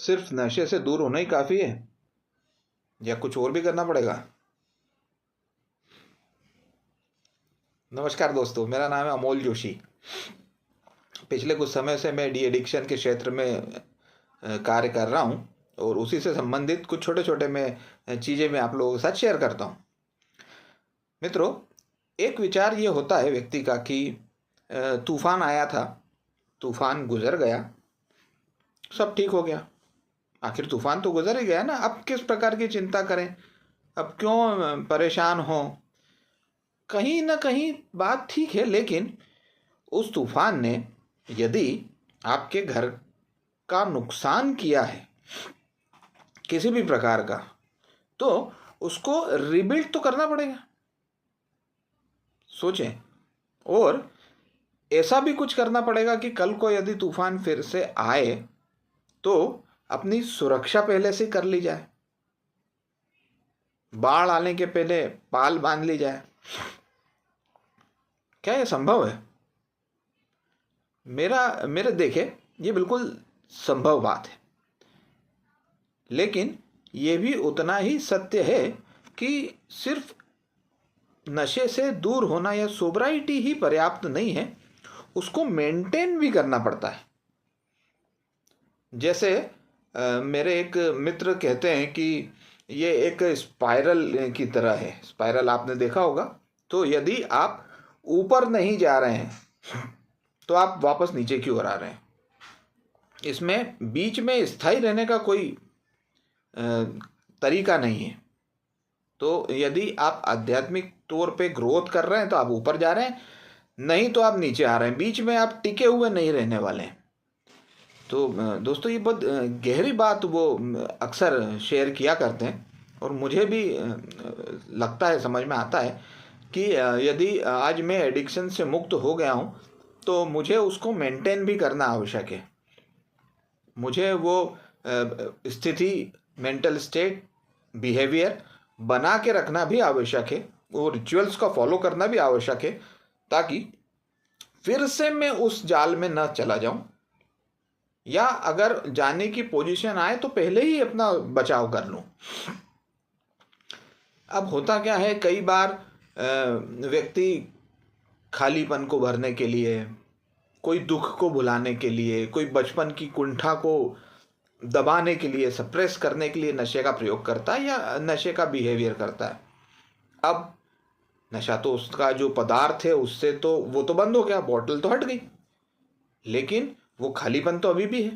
सिर्फ नशे से दूर होना ही काफ़ी है या कुछ और भी करना पड़ेगा? नमस्कार दोस्तों, मेरा नाम है अमोल जोशी। पिछले कुछ समय से मैं डी एडिक्शन के क्षेत्र में कार्य कर रहा हूँ और उसी से संबंधित कुछ छोटे छोटे मैं चीज़ें मैं आप लोगों के साथ शेयर करता हूँ। मित्रों, एक विचार ये होता है व्यक्ति का कि तूफान आया था, तूफान गुजर गया, सब ठीक हो गया। आखिर तूफान तो गुजर ही गया ना, अब किस प्रकार की चिंता करें, अब क्यों परेशान हो। कहीं ना कहीं बात ठीक है, लेकिन उस तूफान ने यदि आपके घर का नुकसान किया है किसी भी प्रकार का, तो उसको रिबिल्ड तो करना पड़ेगा। सोचें, और ऐसा भी कुछ करना पड़ेगा कि कल को यदि तूफान फिर से आए तो अपनी सुरक्षा पहले से कर ली जाए, बाढ़ आने के पहले पाल बांध ली जाए। क्या यह संभव है? मेरे देखे ये बिल्कुल संभव बात है, लेकिन ये भी उतना ही सत्य है कि सिर्फ नशे से दूर होना या सोब्राइटी ही पर्याप्त नहीं है, उसको मेंटेन भी करना पड़ता है। जैसे मेरे एक मित्र कहते हैं कि ये एक स्पाइरल की तरह है। स्पाइरल आपने देखा होगा। तो यदि आप ऊपर नहीं जा रहे हैं तो आप वापस नीचे की ओर आ रहे हैं। इसमें बीच में स्थायी रहने का कोई तरीका नहीं है। तो यदि आप आध्यात्मिक तौर पे ग्रोथ कर रहे हैं तो आप ऊपर जा रहे हैं, नहीं तो आप नीचे आ रहे हैं। बीच में आप टिके हुए नहीं रहने वाले हैं। तो दोस्तों, ये बहुत गहरी बात वो अक्सर शेयर किया करते हैं और मुझे भी लगता है, समझ में आता है कि यदि आज मैं एडिक्शन से मुक्त हो गया हूँ तो मुझे उसको मेंटेन भी करना आवश्यक है। मुझे वो स्थिति, मेंटल स्टेट, बिहेवियर बना के रखना भी आवश्यक है और रिचुअल्स का फॉलो करना भी आवश्यक है, ताकि फिर से मैं उस जाल में न चला जाऊं, या अगर जाने की पोजीशन आए तो पहले ही अपना बचाव कर लूं। अब होता क्या है, कई बार व्यक्ति खालीपन को भरने के लिए, कोई दुख को भुलाने के लिए, कोई बचपन की कुंठा को दबाने के लिए, सप्रेस करने के लिए नशे का प्रयोग करता है या नशे का बिहेवियर करता है। अब नशा तो उसका जो पदार्थ है उससे तो वो तो बंद हो गया, बॉटल तो हट गई, लेकिन वो खालीपन तो अभी भी है,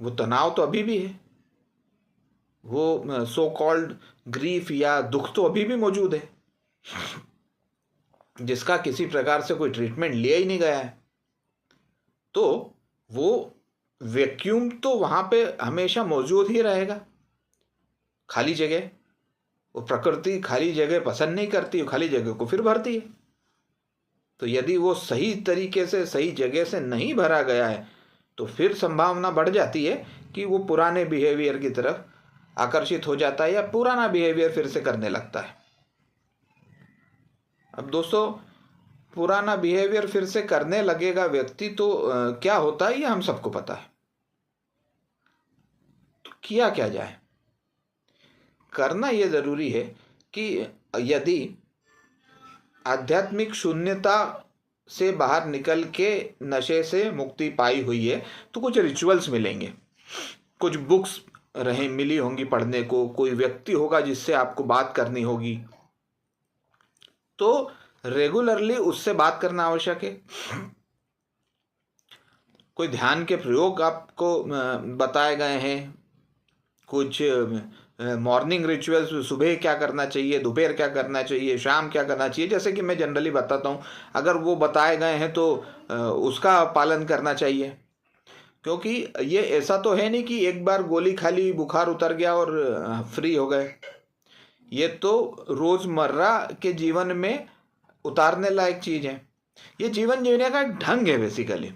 वो तनाव तो अभी भी है, वो सो कॉल्ड ग्रीफ या दुख तो अभी भी मौजूद है, जिसका किसी प्रकार से कोई ट्रीटमेंट लिया ही नहीं गया है। तो वो वैक्यूम तो वहां पे हमेशा मौजूद ही रहेगा। खाली जगह, वो प्रकृति खाली जगह पसंद नहीं करती, वो खाली जगह को फिर भरती है। तो यदि वो सही तरीके से, सही जगह से नहीं भरा गया है तो फिर संभावना बढ़ जाती है कि वो पुराने बिहेवियर की तरफ आकर्षित हो जाता है या पुराना बिहेवियर फिर से करने लगता है। अब दोस्तों, पुराना बिहेवियर फिर से करने लगेगा व्यक्ति तो क्या होता है ये हम सबको पता है। तो किया क्या जाए? करना ये जरूरी है कि यदि आध्यात्मिक शून्यता से बाहर निकल के नशे से मुक्ति पाई हुई है तो कुछ रिचुअल्स मिलेंगे, कुछ बुक्स मिली होंगी पढ़ने को, कोई व्यक्ति होगा जिससे आपको बात करनी होगी, तो रेगुलरली उससे बात करना आवश्यक है। कोई ध्यान के प्रयोग आपको बताए गए हैं, कुछ मॉर्निंग रिचुअल्स, सुबह क्या करना चाहिए, दोपहर क्या करना चाहिए, शाम क्या करना चाहिए, जैसे कि मैं जनरली बताता हूँ। अगर वो बताए गए हैं तो उसका पालन करना चाहिए, क्योंकि ये ऐसा तो है नहीं कि एक बार गोली खा ली, बुखार उतर गया और फ्री हो गए। ये तो रोजमर्रा के जीवन में उतारने लायक चीज है। ये जीवन जीने का एक ढंग है बेसिकली,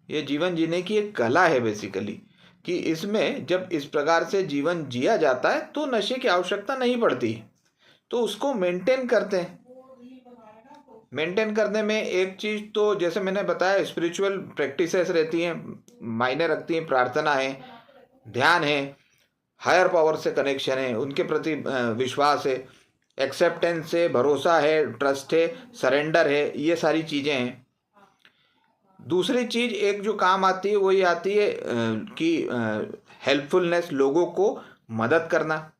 ये जीवन जीने की एक कला है बेसिकली, कि इसमें जब इस प्रकार से जीवन जिया जाता है तो नशे की आवश्यकता नहीं पड़ती, तो उसको मेंटेन करते हैं। मेंटेन करने में एक चीज़ तो जैसे मैंने बताया, स्पिरिचुअल प्रैक्टिसेस रहती हैं, मायने रखती हैं, प्रार्थना है, ध्यान है, हायर पावर से कनेक्शन है, उनके प्रति विश्वास है, एक्सेप्टेंस है, भरोसा है, ट्रस्ट है, सरेंडर है, ये सारी चीज़ें हैं। दूसरी चीज़ एक जो काम आती है वो ये आती है कि हेल्पफुलनेस, लोगों को मदद करना।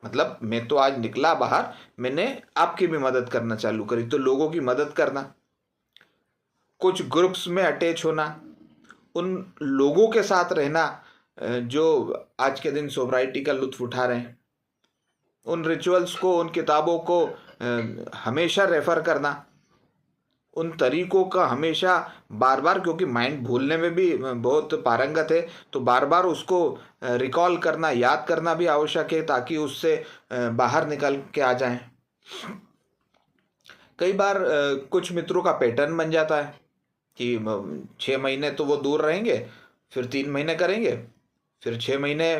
मतलब मैं तो आज निकला बाहर, मैंने आपकी भी मदद करना चालू करी, तो लोगों की मदद करना, कुछ ग्रुप्स में अटैच होना, उन लोगों के साथ रहना जो आज के दिन सोब्राइटी का लुत्फ उठा रहे हैं, उन रिचुअल्स को, उन किताबों को हमेशा रेफर करना, उन तरीकों का हमेशा बार बार, क्योंकि माइंड भूलने में भी बहुत पारंगत है, तो बार बार उसको रिकॉल करना, याद करना भी आवश्यक है, ताकि उससे बाहर निकल के आ जाएं। कई बार कुछ मित्रों का पैटर्न बन जाता है कि 6 महीने तो वो दूर रहेंगे, फिर 3 महीने करेंगे, फिर 6 महीने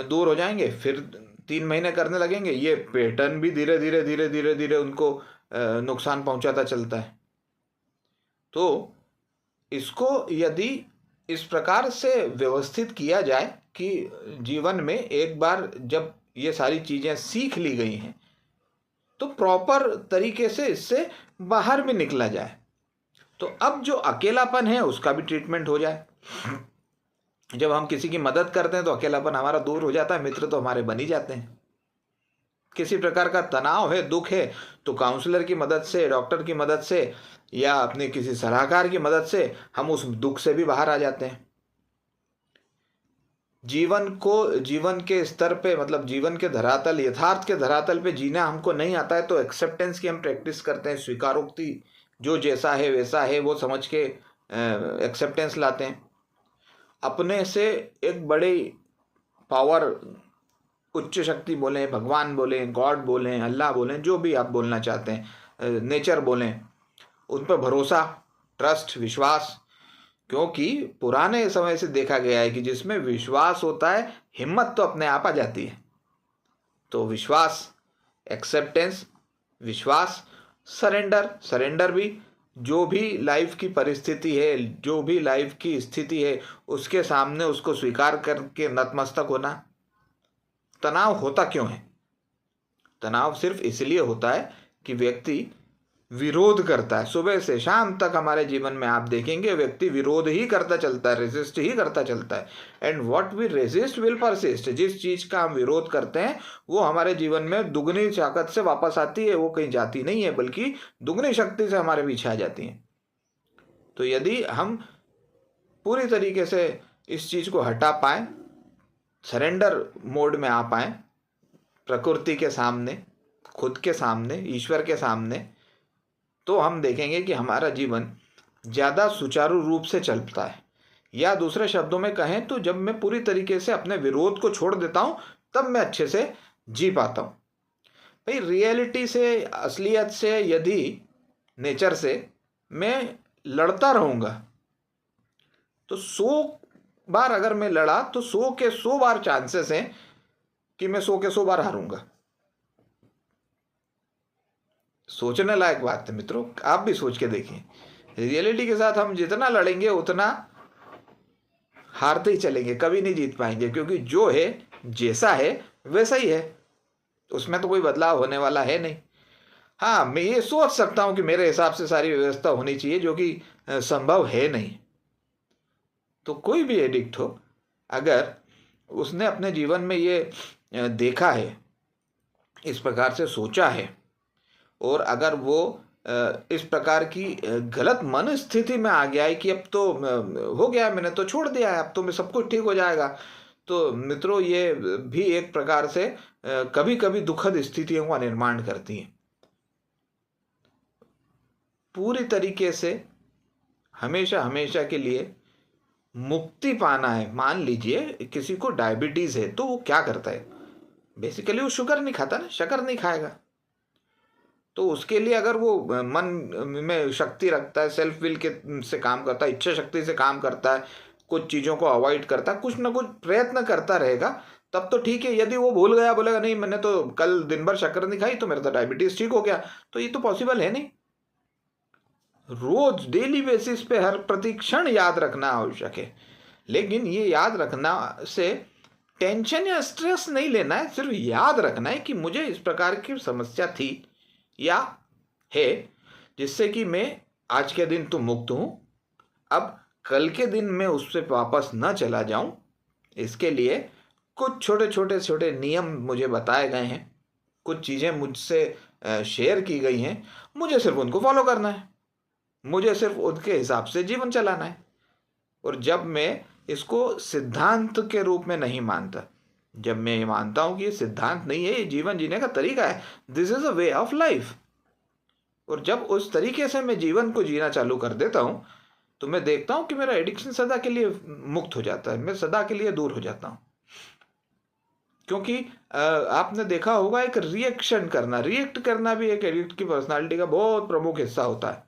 दूर हो जाएंगे, फिर 3 महीने करने लगेंगे। ये पैटर्न भी धीरे धीरे धीरे धीरे धीरे उनको नुकसान पहुंचाता चलता है। तो इसको यदि इस प्रकार से व्यवस्थित किया जाए कि जीवन में एक बार जब ये सारी चीज़ें सीख ली गई हैं, तो प्रॉपर तरीके से इससे बाहर भी निकला जाए, तो अब जो अकेलापन है उसका भी ट्रीटमेंट हो जाए। जब हम किसी की मदद करते हैं तो अकेलापन हमारा दूर हो जाता है, मित्र तो हमारे बन ही जाते हैं। किसी प्रकार का तनाव है, दुख है, तो काउंसलर की मदद से, डॉक्टर की मदद से, या अपने किसी सलाहकार की मदद से हम उस दुख से भी बाहर आ जाते हैं। जीवन को, जीवन के स्तर पे, मतलब जीवन के धरातल, यथार्थ के धरातल पे जीना हमको नहीं आता है, तो एक्सेप्टेंस की हम प्रैक्टिस करते हैं, स्वीकारोक्ति, जो जैसा है वैसा है वो समझ के एक्सेप्टेंस लाते हैं। अपने से एक बड़ी पावर, उच्च शक्ति बोलें, भगवान बोलें, गॉड बोलें, अल्लाह बोलें, जो भी आप बोलना चाहते हैं, नेचर बोलें, उन पर भरोसा, ट्रस्ट, विश्वास, क्योंकि पुराने समय से देखा गया है कि जिसमें विश्वास होता है हिम्मत तो अपने आप आ जाती है। तो विश्वास, एक्सेप्टेंस, विश्वास, सरेंडर, सरेंडर भी, जो भी लाइफ की परिस्थिति है, जो भी लाइफ की स्थिति है, उसके सामने उसको स्वीकार करके नतमस्तक होना। तनाव होता क्यों है? तनाव सिर्फ इसलिए होता है कि व्यक्ति विरोध करता है। सुबह से शाम तक हमारे जीवन में आप देखेंगे व्यक्ति विरोध ही करता चलता है, रेजिस्ट ही करता चलता है। And what we resist will persist. जिस चीज का हम विरोध करते हैं वो हमारे जीवन में दुगनी ताकत से वापस आती है, वो कहीं जाती नहीं है, बल्कि दुगनी शक्ति से हमारे पीछे आ जाती है। तो यदि हम पूरी तरीके से इस चीज को हटा पाए, सरेंडर मोड में आ पाए, प्रकृति के सामने, खुद के सामने, ईश्वर के सामने, तो हम देखेंगे कि हमारा जीवन ज़्यादा सुचारू रूप से चलता है। या दूसरे शब्दों में कहें तो जब मैं पूरी तरीके से अपने विरोध को छोड़ देता हूँ तब मैं अच्छे से जी पाता हूँ। भाई रियलिटी से, असलियत से, यदि नेचर से मैं लड़ता रहूँगा तो 100 बार अगर मैं लड़ा तो 100 के 100 बार चांसेस हैं कि मैं 100 के 100 बार हारूंगा। सोचने लायक बात है मित्रों, आप भी सोच के देखिए। रियलिटी के साथ हम जितना लड़ेंगे उतना हारते ही चलेंगे, कभी नहीं जीत पाएंगे, क्योंकि जो है, जैसा है वैसा ही है, उसमें तो कोई बदलाव होने वाला है नहीं। हाँ, मैं ये सोच सकता हूँ कि मेरे हिसाब से सारी व्यवस्था होनी चाहिए, जो कि संभव है नहीं। तो कोई भी एडिक्ट हो, अगर उसने अपने जीवन में ये देखा है, इस प्रकार से सोचा है, और अगर वो इस प्रकार की गलत मन स्थिति में आ गया है कि अब तो हो गया, मैंने तो छोड़ दिया है, अब तो मैं सब कुछ ठीक हो जाएगा, तो मित्रों ये भी एक प्रकार से कभी कभी दुखद स्थितियों का निर्माण करती है। पूरी तरीके से हमेशा हमेशा के लिए मुक्ति पाना है। मान लीजिए किसी को डायबिटीज है, तो वो क्या करता है, बेसिकली वो शुगर नहीं खाता ना, शक्कर नहीं खाएगा। तो उसके लिए अगर वो मन में शक्ति रखता है, सेल्फ विल के से काम करता है, इच्छा शक्ति से काम करता है, कुछ चीज़ों को अवॉइड करता है, कुछ ना कुछ प्रयत्न करता रहेगा, तब तो ठीक है। यदि वो भूल गया, बोलेगा नहीं मैंने तो कल दिन भर शक्कर नहीं खाई तो मेरा तो डायबिटीज़ ठीक हो गया, तो ये तो पॉसिबल है नहीं। रोज डेली बेसिस पे हर प्रतिक्षण याद रखना आवश्यक है। लेकिन ये याद रखना से टेंशन या स्ट्रेस नहीं लेना है, सिर्फ याद रखना है कि मुझे इस प्रकार की समस्या थी या है, जिससे कि मैं आज के दिन तो मुक्त हूँ, अब कल के दिन मैं उससे वापस न चला जाऊं। इसके लिए कुछ छोटे नियम मुझे बताए गए हैं, कुछ चीज़ें मुझसे शेयर की गई हैं, मुझे सिर्फ उनको फॉलो करना है, मुझे सिर्फ उनके हिसाब से जीवन चलाना है। और जब मैं इसको सिद्धांत के रूप में नहीं मानता, जब मैं ये मानता हूँ कि ये सिद्धांत नहीं है, ये जीवन जीने का तरीका है, this is a way of life, और जब उस तरीके से मैं जीवन को जीना चालू कर देता हूँ तो मैं देखता हूँ कि मेरा एडिक्शन सदा के लिए मुक्त हो जाता है, मैं सदा के लिए दूर हो जाता हूँ। क्योंकि आपने देखा होगा एक रिएक्ट करना भी एक एडिक्ट की पर्सनालिटी का बहुत प्रमुख हिस्सा होता है।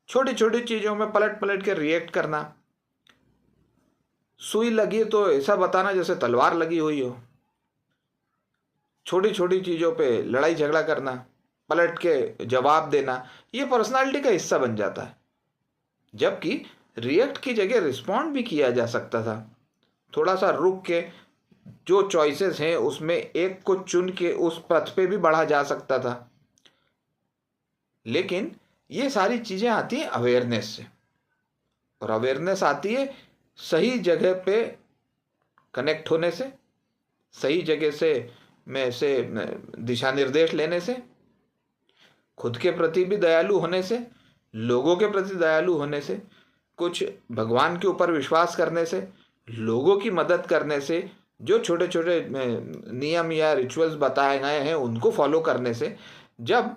छोटी छोटी चीज़ों में पलट पलट के रिएक्ट करना, सुई लगी तो ऐसा बताना जैसे तलवार लगी हुई हो, छोटी छोटी चीज़ों पे लड़ाई झगड़ा करना, पलट के जवाब देना, ये पर्सनालिटी का हिस्सा बन जाता है। जबकि रिएक्ट की जगह रिस्पॉन्ड भी किया जा सकता था, थोड़ा सा रुक के जो चॉइसेस हैं उसमें एक को चुन के उस पथ पे भी बढ़ा जा सकता था। लेकिन ये सारी चीज़ें आती हैं अवेयरनेस से, और अवेयरनेस आती है सही जगह पे कनेक्ट होने से, सही जगह से दिशा निर्देश लेने से, खुद के प्रति भी दयालु होने से, लोगों के प्रति दयालु होने से, कुछ भगवान के ऊपर विश्वास करने से, लोगों की मदद करने से, जो छोटे छोटे नियम या रिचुअल्स बताए गए हैं उनको फॉलो करने से, जब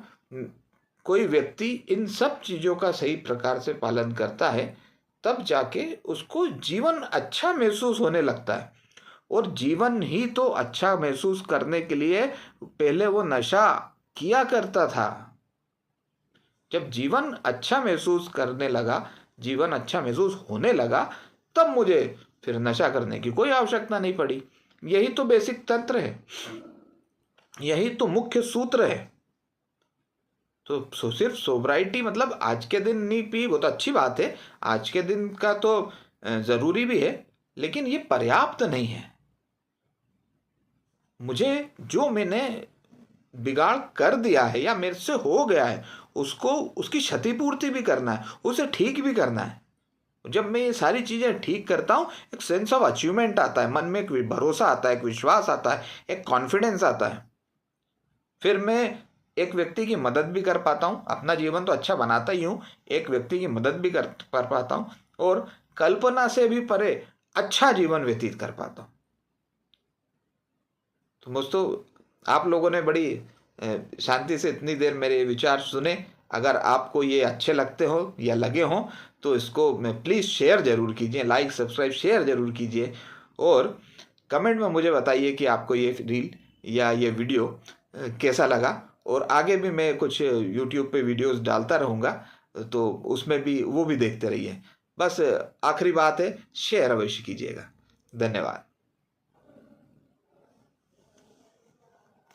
कोई व्यक्ति इन सब चीज़ों का सही प्रकार से पालन करता है तब जाके उसको जीवन अच्छा महसूस होने लगता है। और जीवन ही तो अच्छा महसूस करने के लिए पहले वो नशा किया करता था। जब जीवन अच्छा महसूस करने लगा, जीवन अच्छा महसूस होने लगा, तब मुझे फिर नशा करने की कोई आवश्यकता नहीं पड़ी। यही तो बेसिक तंत्र है, यही तो मुख्य सूत्र है। तो सिर्फ सोब्राइटी मतलब आज के दिन नहीं पी वो तो अच्छी बात है, आज के दिन का तो ज़रूरी भी है, लेकिन ये पर्याप्त नहीं है। मुझे जो मैंने बिगाड़ कर दिया है या मेरे से हो गया है उसको उसकी क्षतिपूर्ति भी करना है, उसे ठीक भी करना है। जब मैं ये सारी चीज़ें ठीक करता हूँ एक सेंस ऑफ अचीवमेंट आता है, मन में एक भरोसा आता है, एक विश्वास आता है, एक कॉन्फिडेंस आता है। फिर मैं एक व्यक्ति की मदद भी कर पाता हूँ, अपना जीवन तो अच्छा बनाता ही हूँ, एक व्यक्ति की मदद भी कर पाता हूँ और कल्पना से भी परे अच्छा जीवन व्यतीत कर पाता हूँ। तो दोस्तों आप लोगों ने बड़ी शांति से इतनी देर मेरे विचार सुने। अगर आपको ये अच्छे लगते हो या लगे हों तो इसको प्लीज़ शेयर ज़रूर कीजिए, लाइक सब्सक्राइब शेयर ज़रूर कीजिए, और कमेंट में मुझे बताइए कि आपको ये रील या ये वीडियो कैसा लगा। और आगे भी मैं कुछ यूट्यूब पे वीडियोस डालता रहूँगा, तो उसमें भी वो भी देखते रहिए। बस आखिरी बात है, शेयर अवश्य कीजिएगा। धन्यवाद।